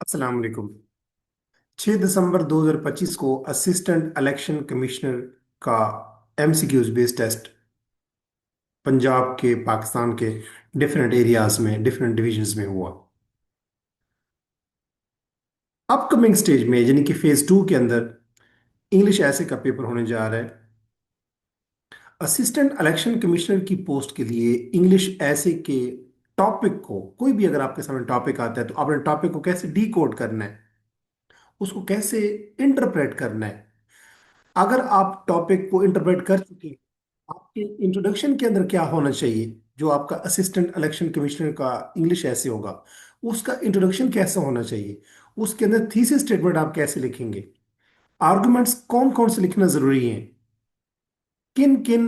अस्सलाम वालेकुम। 6 दिसंबर 2025 को असिस्टेंट इलेक्शन कमिश्नर का एमसीक्यूज बेस्ड टेस्ट पंजाब के पाकिस्तान के डिफरेंट एरियाज में डिफरेंट डिविजन्स में हुआ। अपकमिंग स्टेज में यानी कि फेज 2 के अंदर इंग्लिश ऐसे का पेपर होने जा रहा है। असिस्टेंट इलेक्शन कमिश्नर की पोस्ट के लिए इंग्लिश ऐसे के टॉपिक को, कोई भी अगर आपके सामने टॉपिक आता है तो आपने टॉपिक को कैसे डी कोड करना है, उसको कैसे इंटरप्रेट करना है। अगर आप टॉपिक को इंटरप्रेट कर चुके हैं, आपके इंट्रोडक्शन के अंदर क्या होना चाहिए। जो आपका असिस्टेंट इलेक्शन कमिश्नर का इंग्लिश ऐसे होगा, उसका इंट्रोडक्शन कैसा होना चाहिए। उसके अंदर थीसिस स्टेटमेंट आप कैसे लिखेंगे। आर्गुमेंट्स कौन कौन से लिखना जरूरी है। किन किन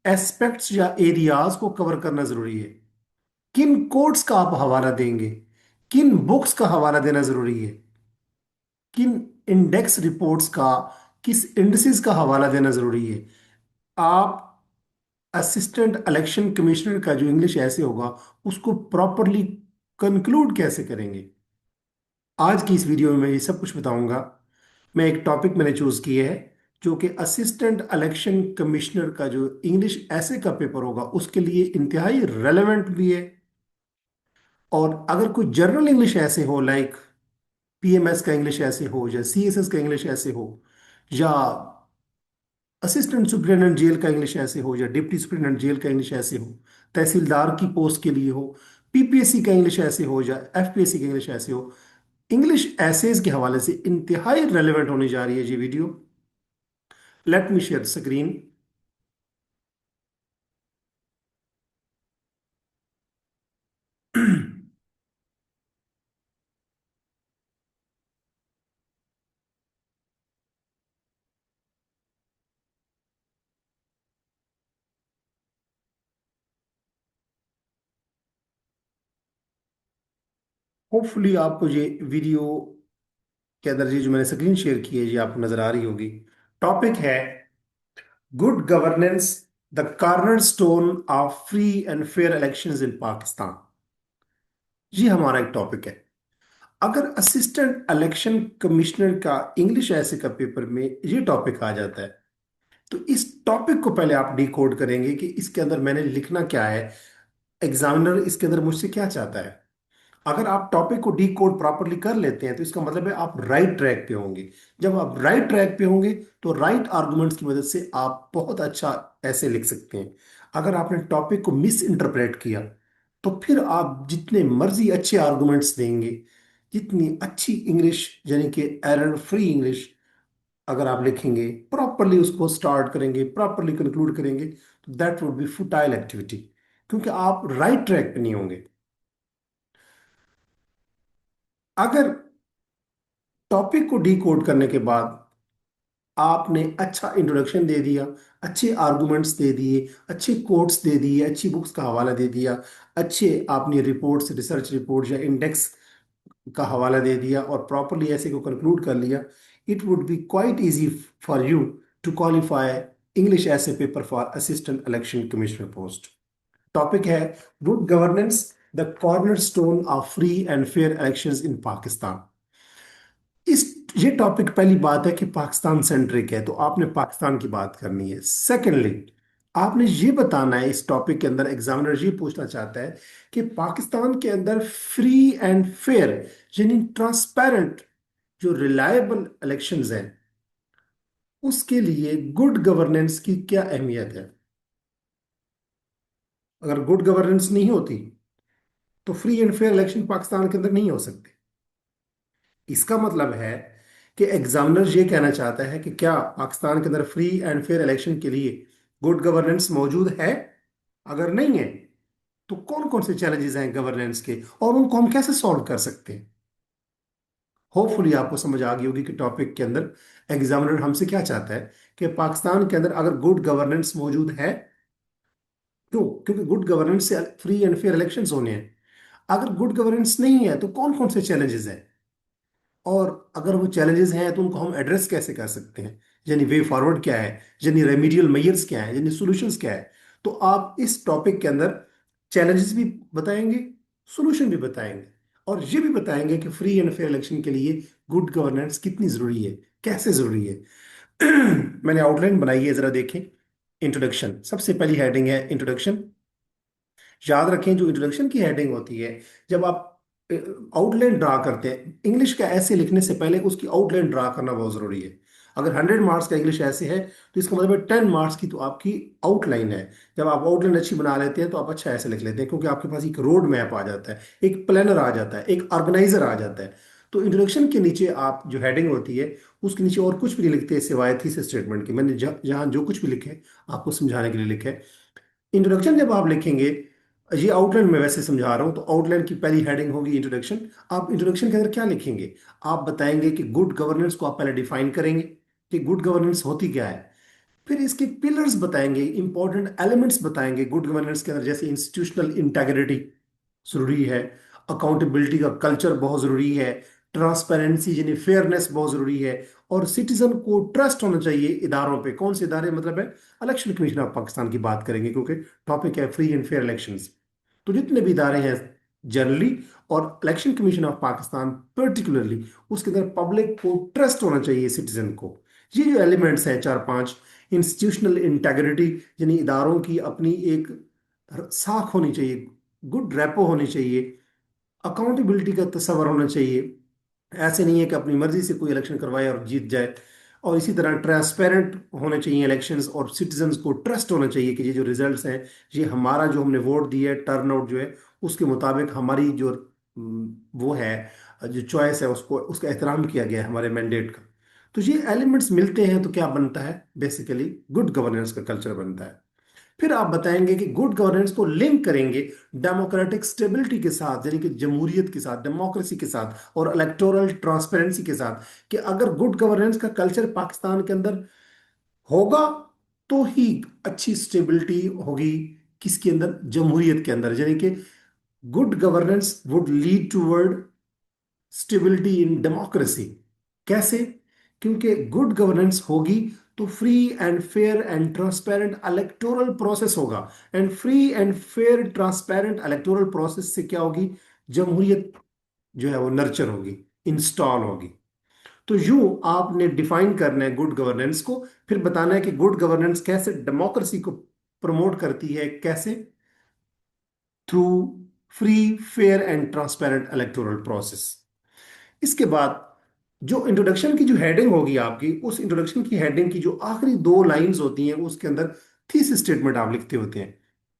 एस्पेक्ट्स या एरियाज को कवर करना जरूरी है। किन कोर्ट्स का आप हवाला देंगे। किन बुक्स का हवाला देना जरूरी है। किन इंडेक्स रिपोर्ट्स का, किस इंडिसेस का हवाला देना जरूरी है। आप असिस्टेंट इलेक्शन कमिश्नर का जो इंग्लिश ऐसे होगा, उसको प्रॉपरली कंक्लूड कैसे करेंगे। आज की इस वीडियो में मैं ये सब कुछ बताऊंगा। मैं एक टॉपिक मैंने चूज किया है जो कि असिस्टेंट इलेक्शन कमिश्नर का जो इंग्लिश ऐसे का पेपर होगा उसके लिए इंतहाई रेलेवेंट भी है। और अगर कोई जनरल इंग्लिश ऐसे हो, लाइक पीएमएस का इंग्लिश ऐसे हो या सीएसएस का इंग्लिश ऐसे हो, या असिस्टेंट सुप्रिटेंडेंट जेल का इंग्लिश ऐसे हो, या डिप्टी सुप्रिटेंडेंट जेल का इंग्लिश ऐसे हो, तहसीलदार की पोस्ट के लिए हो, पीपीएससी का इंग्लिश ऐसे हो या एफपीएससी का इंग्लिश ऐसे हो, इंग्लिश एसेज के हवाले से इंतहाई रेलेवेंट होने जा रही है ये video. Let me share screen. Hopefully आपको ये वीडियो के अंदर ये जो मैंने स्क्रीन शेयर की है ये आपको नजर आ रही होगी। टॉपिक है good governance, the corner stone of free and fair elections in Pakistan. ये हमारा एक टॉपिक है। अगर असिस्टेंट इलेक्शन कमिश्नर का इंग्लिश ऐसे का पेपर में ये टॉपिक आ जाता है, तो इस टॉपिक को पहले आप डिकोड करेंगे कि इसके अंदर मैंने लिखना क्या है, एग्जामिनर इसके अंदर मुझसे क्या चाहता है। अगर आप टॉपिक को डी कोड प्रॉपरली कर लेते हैं तो इसका मतलब है आप राइट ट्रैक पे होंगे। जब आप राइट ट्रैक पे होंगे तो राइट आर्गुमेंट्स की मदद से आप बहुत अच्छा ऐसे लिख सकते हैं। अगर आपने टॉपिक को मिस इंटरप्रेट किया तो फिर आप जितने मर्जी अच्छे आर्गुमेंट्स देंगे, जितनी अच्छी इंग्लिश यानी कि एरर फ्री इंग्लिश अगर आप लिखेंगे, प्रॉपरली उसको स्टार्ट करेंगे, प्रॉपरली कंक्लूड करेंगे, तो that would be futile activity, क्योंकि आप राइट ट्रैक पे नहीं होंगे। अगर टॉपिक को डिकोड करने के बाद आपने अच्छा इंट्रोडक्शन दे दिया, अच्छे आर्गुमेंट्स दे दिए, अच्छे कोट्स दे दिए, अच्छी बुक्स का हवाला दे दिया, अच्छे आपने रिपोर्ट्स, रिसर्च रिपोर्ट या इंडेक्स का हवाला दे दिया और प्रॉपरली ऐसे को कंक्लूड कर लिया, it would be quite easy for you to qualify English essay paper for assistant election commissioner post. Topic है good governance, the corner stone of free and fair elections in Pakistan. इस ये topic, पहली बात है कि Pakistan centric है तो आपने पाकिस्तान की बात करनी है। सेकेंडली, आपने ये बताना है, इस टॉपिक के अंदर एग्जामिनर ये पूछना चाहता है कि पाकिस्तान के अंदर फ्री एंड फेयर यानी ट्रांसपेरेंट जो रिलायबल इलेक्शंस हैं उसके लिए गुड गवर्नेंस की क्या अहमियत है। अगर गुड गवर्नेंस नहीं होती तो free and fair election Pakistan के अंदर नहीं हो सकते। इसका मतलब है कि एग्जामिनर ये कहना चाहता है कि क्या पाकिस्तान के अंदर फ्री एंड फेयर इलेक्शन के लिए गुड गवर्नेंस मौजूद है। अगर नहीं है तो कौन कौन से चैलेंजेस हैं गवर्नेंस के और उनको हम कैसे सॉल्व कर सकते हैं। होपफुली आपको समझ आ गई होगी कि टॉपिक के अंदर एग्जामिनर हमसे क्या चाहता है कि पाकिस्तान के अंदर अगर गुड गवर्नेंस मौजूद है, क्यों, क्योंकि गुड गवर्नेंस से फ्री एंड फेयर इलेक्शंस होने हैं। अगर गुड गवर्नेंस नहीं है तो कौन कौन से चैलेंजेस हैं, और अगर वो चैलेंजेस हैं तो उनको हम एड्रेस कैसे कर सकते हैं, यानी वे फॉरवर्ड क्या है, यानी रेमेडियल मेजर्स क्या है, यानी सॉल्यूशंस क्या है। तो आप इस टॉपिक के अंदर चैलेंजेस भी बताएंगे, सॉल्यूशन भी बताएंगे, और ये भी बताएंगे कि फ्री एंड फेयर इलेक्शन के लिए गुड गवर्नेंस कितनी जरूरी है, कैसे जरूरी है। मैंने आउटलाइन बनाई है, जरा देखें। इंट्रोडक्शन, सबसे पहली हेडिंग है इंट्रोडक्शन। याद रखें जो इंट्रोडक्शन की हेडिंग होती है, जब आप आउटलाइन ड्रा करते हैं, इंग्लिश का ऐसे लिखने से पहले उसकी आउटलाइन ड्रा करना बहुत जरूरी है। अगर 100 मार्क्स का इंग्लिश ऐसे है तो इसका मतलब है 10 मार्क्स की तो आपकी आउटलाइन है। जब आप आउटलाइन अच्छी बना लेते हैं तो आप अच्छा ऐसे लिख लेते हैं, क्योंकि आपके पास एक रोड मैप आ जाता है, एक प्लानर आ जाता है, एक ऑर्गेनाइजर आ जाता है। तो इंट्रोडक्शन के नीचे आप जो हेडिंग होती है उसके नीचे और कुछ भी नहीं लिखते सिवाय थीसिस स्टेटमेंट के। मैंने जहाँ जो कुछ भी लिखे आपको समझाने के लिए लिखे। इंट्रोडक्शन जब आप लिखेंगे, ये आउटलाइन में वैसे समझा रहा हूं, तो आउटलाइन की पहली हेडिंग होगी इंट्रोडक्शन। आप इंट्रोडक्शन के अंदर क्या लिखेंगे? आप बताएंगे कि गुड गवर्नेंस को आप पहले डिफाइन करेंगे कि गुड गवर्नेंस होती क्या है। फिर इसके पिलर्स बताएंगे, इंपॉर्टेंट एलिमेंट्स बताएंगे गुड गवर्नेंस के अंदर, जैसे इंस्टीट्यूशनल इंटेग्रिटी जरूरी है, अकाउंटेबिलिटी का कल्चर बहुत जरूरी है, ट्रांसपेरेंसी यानी फेयरनेस बहुत जरूरी है, और सिटीजन को ट्रस्ट होना चाहिए इदारों पे। कौन से इदारे? मतलब है इलेक्शन कमीशन ऑफ पाकिस्तान की बात करेंगे, क्योंकि टॉपिक है फ्री एंड फेयर इलेक्शंस। तो जितने भी इदारे हैं जनरली, और election commission of Pakistan particularly, उसके अंदर पब्लिक को ट्रस्ट होना चाहिए, सिटीजन को। ये जो एलिमेंट्स हैं चार पांच, इंस्टीट्यूशनल इंटेग्रिटी यानी इदारों की अपनी एक साख होनी चाहिए, गुड रेपो होनी चाहिए, अकाउंटेबिलिटी का तस्वर होना चाहिए। ऐसे नहीं है कि अपनी मर्जी से कोई इलेक्शन करवाए और जीत जाए। और इसी तरह ट्रांसपेरेंट होने चाहिए इलेक्शंस, और सिटीजन्स को ट्रस्ट होना चाहिए कि ये जो रिजल्ट्स हैं, ये हमारा जो हमने वोट दिया है, टर्नआउट जो है उसके मुताबिक हमारी जो वो है, जो चॉइस है, उसको उसका एहतराम किया गया है, हमारे मैंडेट का। तो ये एलिमेंट्स मिलते हैं तो क्या बनता है? बेसिकली गुड गवर्नेंस का कल्चर बनता है। फिर आप बताएंगे कि गुड गवर्नेंस को लिंक करेंगे डेमोक्रेटिक स्टेबिलिटी के साथ, यानी कि जमहूरियत के साथ, डेमोक्रेसी के साथ, और इलेक्टोरल ट्रांसपेरेंसी के साथ। कि अगर गुड गवर्नेंस का कल्चर पाकिस्तान के अंदर होगा तो ही अच्छी स्टेबिलिटी होगी। किसके अंदर? जमहूरियत के अंदर। यानी कि good governance would lead toward stability in democracy. कैसे? क्योंकि गुड गवर्नेंस होगी तो free and fair and transparent electoral process होगा। And free and fair transparent electoral process से क्या होगी? जमहूरियत जो है वो नर्चर होगी, इंस्टॉल होगी। तो यूं आपने डिफाइन करना है गुड गवर्नेंस को, फिर बताना है कि गुड गवर्नेंस कैसे डेमोक्रेसी को प्रमोट करती है, कैसे? Through free, fair and transparent electoral process. इसके बाद जो इंट्रोडक्शन की जो हेडिंग होगी आपकी, उस इंट्रोडक्शन की हेडिंग की जो आखिरी दो लाइंस होती हैं उसके अंदर थीसिस स्टेटमेंट आप लिखते होते हैं।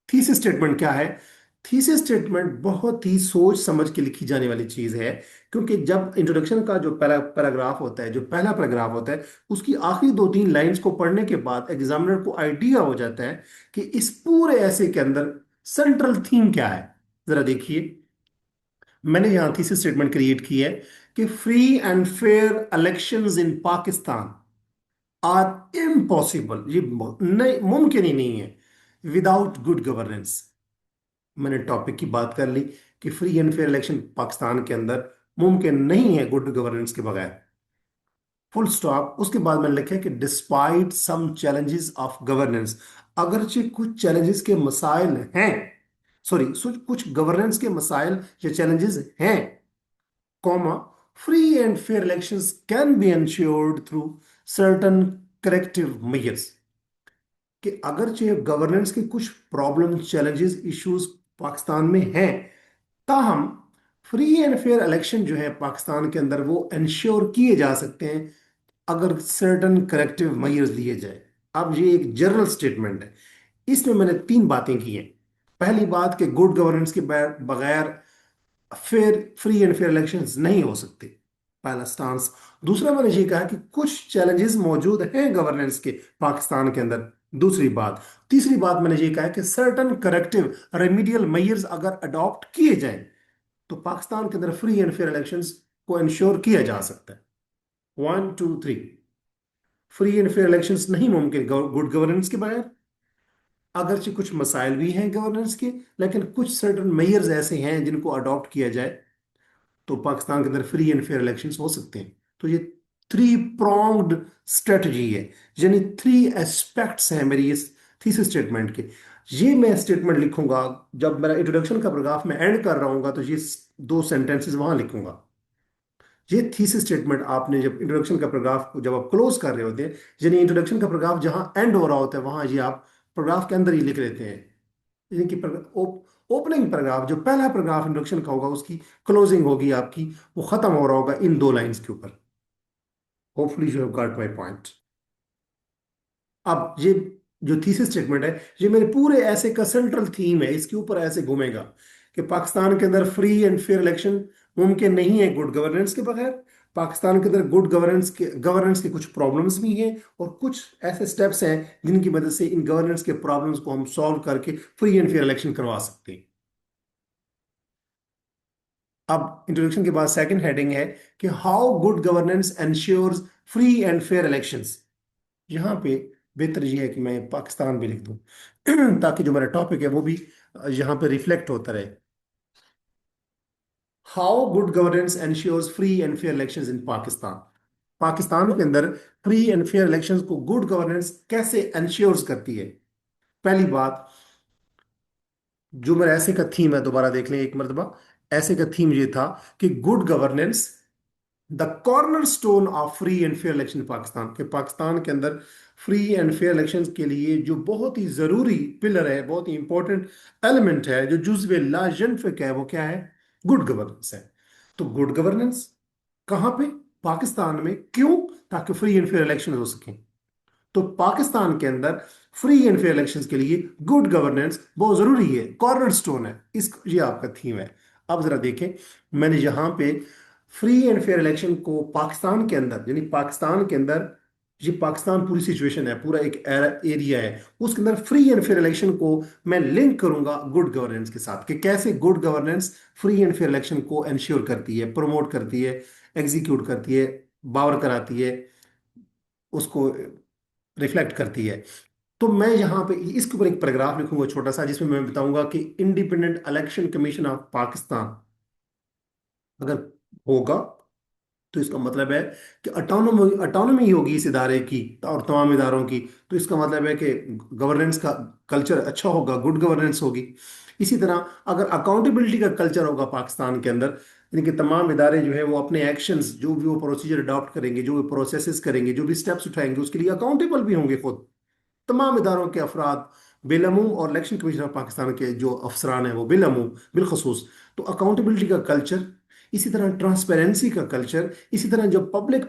थीसिस स्टेटमेंट क्या है? थीसिस स्टेटमेंट बहुत ही सोच समझ के लिखी जाने वाली चीज है। क्योंकि जब इंट्रोडक्शन का जो पहला पैराग्राफ होता है, जो पहला पैराग्राफ होता है, उसकी आखिरी दो तीन लाइंस को पढ़ने के बाद एग्जामिनर को आइडिया हो जाता है कि इस पूरे ऐसे के अंदर सेंट्रल थीम क्या है। जरा देखिए, मैंने यहां थीसिस स्टेटमेंट क्रिएट की है कि free and fair elections in Pakistan are impossible. ये नहीं, मुमकिन ही नहीं है विदाउट गुड गवर्नेंस। मैंने टॉपिक की बात कर ली कि free and fair election Pakistan के अंदर मुमकिन नहीं है गुड गवर्नेंस के बगैर। Full stop. उसके बाद मैंने लिखा है कि despite some challenges of governance, अगरचे कुछ चैलेंजेस के मसाइल हैं, सॉरी, कुछ गवर्नेंस के मसाइल या चैलेंजेस हैं, comma, free and fair elections can be ensured through certain corrective measures। कि अगरचे गवर्नेंस के कुछ प्रॉब्लम, चैलेंजेस, इश्यूज पाकिस्तान में हैं, ताहम फ्री एंड फेयर इलेक्शन जो है पाकिस्तान के अंदर वो इंश्योर किए जा सकते हैं अगर सर्टन करेक्टिव मेजर्स लिए जाए। अब ये एक जनरल स्टेटमेंट है, इसमें मैंने तीन बातें की हैं। पहली बात कि गुड गवर्नेंस के बगैर fair, free and fair elections नहीं हो सकते, पहला स्टांस। दूसरा मैंने ये कहा कि कुछ चैलेंजेस मौजूद हैं गवर्नेंस के पाकिस्तान के अंदर, दूसरी बात। तीसरी बात मैंने ये कहा कि सर्टन करेक्टिव रेमिडियल मेजर्स अगर अडॉप्ट किए जाएं तो पाकिस्तान के अंदर फ्री एंड फेयर इलेक्शंस को इंश्योर किया जा सकता है। 1 2 3। फ्री एंड फेयर इलेक्शंस नहीं मुमकिन गुड गवर्नेंस के बगैर। अगरचे कुछ मसाइल भी हैं गवर्नेंस के, लेकिन कुछ सर्टन मेजर्स ऐसे हैं जिनको अडॉप्ट किया जाए तो पाकिस्तान के अंदर फ्री एंड फेयर इलेक्शंस हो सकते हैं। तो ये थ्री प्रोंग्ड स्ट्रेटजी है, यानी थ्री एस्पेक्ट्स हैं मेरी इस थीसिस स्टेटमेंट के। ये मैं स्टेटमेंट लिखूंगा जब मेरा इंट्रोडक्शन का पैराग्राफ मैं एंड कर रहा हूँ, तो ये दो सेंटेंसेस वहां लिखूंगा। ये थीसिस स्टेटमेंट आपने जब इंट्रोडक्शन का पैराग्राफ को जब आप क्लोज कर रहे होते हैं, यानी इंट्रोडक्शन का पैराग्राफ जहां एंड हो रहा होता है वहां ये आप पैराग्राफ के अंदर ही लिख लेते हैं। यानी कि ओपनिंग पैराग्राफ जो पहला पैराग्राफ इंट्रोडक्शन का होगा उसकी क्लोजिंग होगी आपकी, वो खत्म हो रहा होगा इन दो लाइंस के ऊपर। Hopefully you have got my point. अब ये जो थीसिस स्टेटमेंट है ये मेरे पूरे ऐसे का सेंट्रल थीम है, इसके ऊपर ऐसे घूमेगा कि पाकिस्तान के अंदर फ्री एंड फेयर इलेक्शन मुमकिन नहीं है गुड गवर्नेंस के बगैर। पाकिस्तान के अंदर गुड गवर्नेंस के कुछ प्रॉब्लम्स भी हैं और कुछ ऐसे स्टेप्स हैं जिनकी मदद से इन गवर्नेंस के प्रॉब्लम्स को हम सॉल्व करके फ्री एंड फेयर इलेक्शन करवा सकते हैं। अब इंट्रोडक्शन के बाद सेकंड हेडिंग है कि how good governance ensures free and fair elections. यहाँ पे बेहतर ये है कि मैं पाकिस्तान भी लिख दूं ताकि जो मेरा टॉपिक है वो भी यहाँ पे रिफ्लेक्ट होता रहे। How good governance ensures free and fair elections in Pakistan. Pakistan के अंदर फ्री एंड फेयर इलेक्शंस को गुड गवर्नेंस कैसे एंश्योर्स करती है। पहली बात, जो मेरा ऐसे का थीम है, दोबारा देख लें एक मरतबा। ऐसे का थीम ये था कि good governance the corner stone of free and fair election Pakistan, के पाकिस्तान के अंदर फ्री एंड फेयर इलेक्शंस के लिए जो बहुत ही जरूरी पिलर है, बहुत ही इंपॉर्टेंट एलिमेंट है, जो जुज्व लाजनफिक है, वो क्या है? गुड गवर्नेंस है। तो गुड गवर्नेंस कहाँ पे? पाकिस्तान में। क्यों? ताकि फ्री एंड फेयर इलेक्शन हो सके। तो पाकिस्तान के अंदर फ्री एंड फेयर इलेक्शंस के लिए गुड गवर्नेंस बहुत जरूरी है, कॉर्नर स्टोन है। इस ये आपका थीम है। अब जरा देखें, मैंने यहां पे फ्री एंड फेयर इलेक्शन को पाकिस्तान के अंदर, यानी पाकिस्तान के अंदर, ये पाकिस्तान पूरी सिचुएशन है, पूरा एक एरिया है, उसके अंदर फ्री एंड फेयर इलेक्शन को मैं लिंक करूंगा गुड गवर्नेंस के साथ, कि कैसे good governance free and fair election को इंश्योर करती है, प्रमोट करती है, एग्जीक्यूट करती है, बावर कराती है, उसको रिफ्लेक्ट करती है। तो मैं यहाँ पे इसके ऊपर एक पैराग्राफ लिखूंगा छोटा सा, जिसमें मैं बताऊंगा कि independent election commission of Pakistan अगर होगा तो इसका मतलब है कि अटोनोमी होगी इस इदारे की और तमाम इदारों की। तो इसका मतलब है कि गवर्नेंस का कल्चर अच्छा होगा, गुड गवर्नेंस होगी। इसी तरह अगर अकाउंटेबिलिटी का कल्चर होगा पाकिस्तान के अंदर, यानी कि तमाम इदारे जो है वो अपने एक्शंस, जो भी वो प्रोसीजर अडॉप्ट करेंगे, जो भी प्रोसेसेस करेंगे, जो भी स्टेप्स उठाएंगे, उसके लिए अकाउंटेबल भी होंगे खुद। तमाम इदारों के अफराद बिलमू, और इलेक्शन कमीशन ऑफ पाकिस्तान के जो अफसरान हैं वो बिलमू बिलखसूस। तो अकाउंटेबिलिटी का कल्चर, इसी तरह ट्रांसपेरेंसी का कल्चर, इसी तरह जब पब्लिक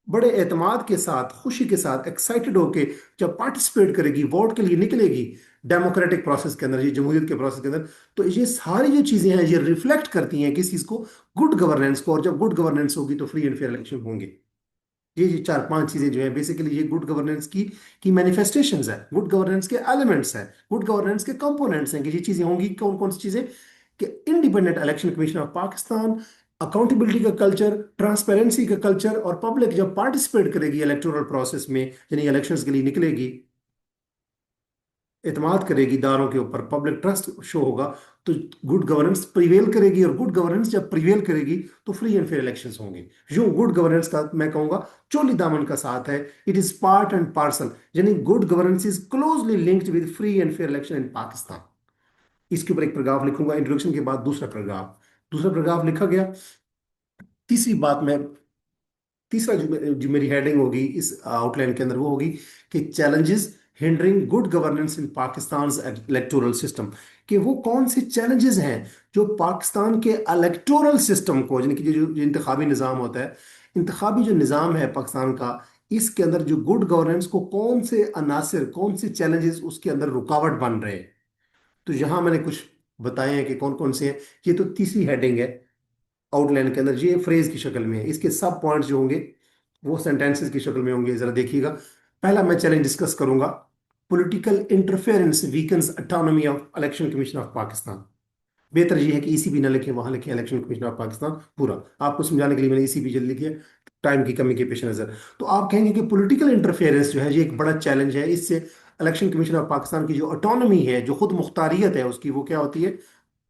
बड़े एतमाद के साथ, खुशी के साथ, एक्साइटेड होके जब पार्टिसिपेट करेगी, वोट के लिए निकलेगी डेमोक्रेटिक प्रोसेस के अंदर, ये जमहूरियत के प्रोसेस के अंदर, तो ये सारी जो चीजें हैं ये रिफ्लेक्ट करती हैं किस चीज को? गुड गवर्नेंस को। और जब गुड गवर्नेंस होगी तो फ्री एंड फेयर इलेक्शन होंगे। ये चार पांच चीजें जो है बेसिकली ये गुड गवर्नेंस की मैनिफेस्टेशंस है, गुड गवर्नेंस के एलिमेंट्स हैं, गुड गवर्नेंस के कंपोनेंट्स हैं, कि ये चीजें होंगी। कौन कौन सी चीजें? कि independent election commission of Pakistan, accountability का कल्चर, ट्रांसपेरेंसी का कल्चर, और पब्लिक जब पार्टिसिपेट करेगी इलेक्टोरल प्रोसेस में, यानी इलेक्शंस के लिए निकलेगी, एतमाद करेगी दारों के ऊपर, पब्लिक ट्रस्ट शो होगा, तो गुड गवर्नेंस प्रिवेल करेगी। और गुड गवर्नेंस जब प्रिवेल करेगी तो फ्री एंड फेयर इलेक्शंस होंगे। यूं गुड गवर्नेंस का मैं कहूंगा चोली दामन का साथ है, it is part and parcel, यानी good governance is closely linked with free and fair election in Pakistan. इसके ऊपर एक पैराग्राफ लिखूंगा इंट्रोडक्शन के बाद। दूसरा पैराग्राफ लिखा गया। तीसरी बात मैं, तीसरा जो मेरी हेडिंग होगी इस आउटलाइन के अंदर वो होगी कि चैलेंजेस हिंडरिंग गुड गवर्नेंस इन पाकिस्तान इलेक्टोरल सिस्टम। कि वो कौन से चैलेंजेस हैं जो पाकिस्तान के इलेक्टोरल सिस्टम को, यानी कि जो इंतखाबी निज़ाम होता है, इंतखाबी जो निज़ाम है पाकिस्तान का, इसके अंदर जो गुड गवर्नेंस को कौन से अनासर, कौन से चैलेंजेस उसके अंदर रुकावट बन रहे हैं। तो यहाँ मैंने कुछ बताए हैं कि कौन कौन से हैं। ये तो तीसरी हेडिंग है आउटलाइन के अंदर, ये फ्रेज की शक्ल में है। इसके सब पॉइंट्स जो होंगे वो सेंटेंसेस की शक्ल में होंगे, जरा देखिएगा। पहला मैं चैलेंज डिस्कस करूंगा, political interference weakens autonomy of election commission of Pakistan. बेहतर यह है कि ईसीबी ना लिखें, वहां लिखें इलेक्शन कमीशन ऑफ पाकिस्तान पूरा। आपको समझाने के लिए मैंने ईसीबी जल्द लिखी है, टाइम की कमी के पेश नजर। तो आप कहेंगे कि पॉलिटिकल इंटरफेरेंस जो है ये एक बड़ा चैलेंज है। इससे इलेक्शन कमीशन ऑफ पाकिस्तान की जो ऑटोनॉमी है, जो खुद मुख्तारियत है उसकी, वो क्या होती है?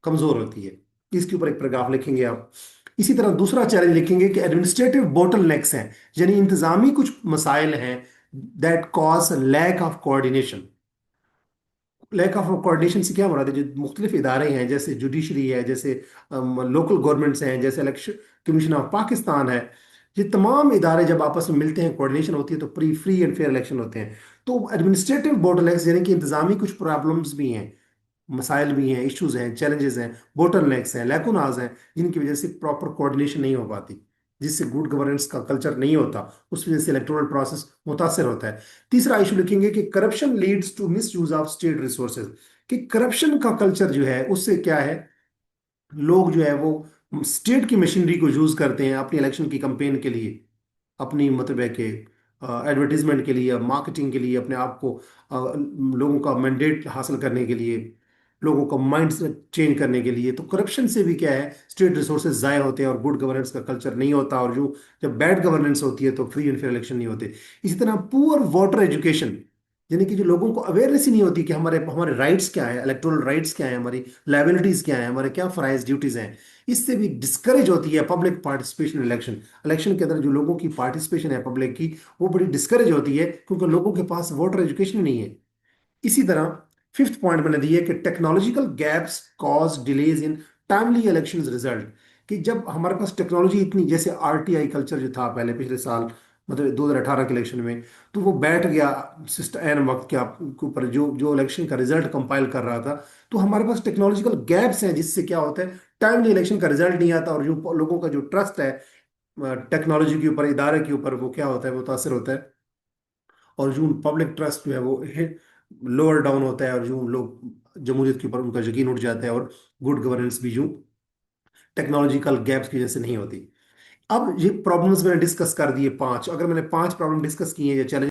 कमजोर होती है। इसके ऊपर एक पैराग्राफ लिखेंगे आप। इसी तरह दूसरा चैलेंज लिखेंगे कि एडमिनिस्ट्रेटिव बोटल नेक्स हैं, यानी इंतजामी कुछ मसाइल हैं that cause lack of coordination. Lack of coordination से क्या मुराद है? जो मुख्तलिफ इदारे हैं, जैसे जुडिशरी है, जैसे लोकल गवर्नमेंट्स हैं, जैसे इलेक्शन कमीशन ऑफ पाकिस्तान है, ये तमाम इदारे जब आपस में मिलते हैं, कोऑर्डिनेशन होती है, तो फ्री एंड फेयर इलेक्शन होते हैं। तो एडमिनिस्ट्रेटिव बोटलनेक्स यानी कि इंतजामी कुछ प्रॉब्लम्स भी हैं, मसाइल भी हैं, इश्यूज हैं, चैलेंजेस हैं, बोटलनेक्स हैं, लैकुनाज हैं, जिनकी वजह से प्रॉपर कोऑर्डिनेशन नहीं हो पाती, जिससे गुड गवर्नेंस का कल्चर नहीं होता, उस वजह से इलेक्टोरल प्रोसेस मुतासर होता है। तीसरा इशू लिखेंगे कि corruption leads to misuse of state resources, कि करप्शन का कल्चर जो है उससे क्या है, लोग जो है वो स्टेट की मशीनरी को यूज करते हैं अपनी इलेक्शन की कंपेन के लिए, अपनी मतलब है कि एडवर्टीजमेंट के लिए, मार्केटिंग के लिए, अपने आप को लोगों का मैंडेट हासिल करने के लिए, लोगों का माइंड चेंज करने के लिए। तो करप्शन से भी क्या है, स्टेट रिसोर्सेज ज़ाय होते हैं और गुड गवर्नेंस का कल्चर नहीं होता, और जो जब बैड गवर्नेंस होती है तो फ्री एंड फेयर इलेक्शन नहीं होते। इसी तरह पुअर वोटर एजुकेशन, यानी कि जो लोगों को अवेयरनेस ही नहीं होती कि हमारे हमारे राइट्स क्या है, इलेक्टोरल राइट्स क्या है, हमारी लाइबिलिटीज क्या है, हमारे क्या फ़राइज़ ड्यूटीज हैं, इससे भी डिस्करेज होती है पब्लिक पार्टिसिपेशन इलेक्शन। इलेक्शन के अंदर जो लोगों की पार्टिसिपेशन है पब्लिक की, वो बड़ी डिस्करेज होती है, क्योंकि लोगों के पास वोटर एजुकेशन ही नहीं है। इसी तरह फिफ्थ पॉइंट मैंने दिया कि technological gaps cause delays in timely election result, कि जब हमारे पास टेक्नोलॉजी इतनी, जैसे आरटीआई कल्चर जो था पहले पिछले साल, मतलब 2018 के इलेक्शन में, तो वो बैठ गया सिस्टम एन वक्त के ऊपर, जो जो इलेक्शन का रिजल्ट कंपाइल कर रहा था। तो हमारे पास टेक्नोलॉजिकल गैप्स हैं, जिससे क्या होता है, टाइमली इलेक्शन का रिजल्ट नहीं आता, और जो लोगों का जो ट्रस्ट है टेक्नोलॉजी के ऊपर, इदारे के ऊपर, वो क्या होता है, वो मुतासर होता है। और जो पब्लिक ट्रस्ट जो है वो लोअर डाउन होता है, और जो लोग जमहूरियत के ऊपर उनका यकीन उठ जाता है, और गुड गवर्नेंस भी जो टेक्नोलॉजिकल गैप्स की वजह से नहीं होती। अब ये प्रॉब्लम्स मैंने डिस्कस कर दिए पांच, अगर मैंने पांच प्रॉब्लम डिस्कस किए हैं या चैलेंज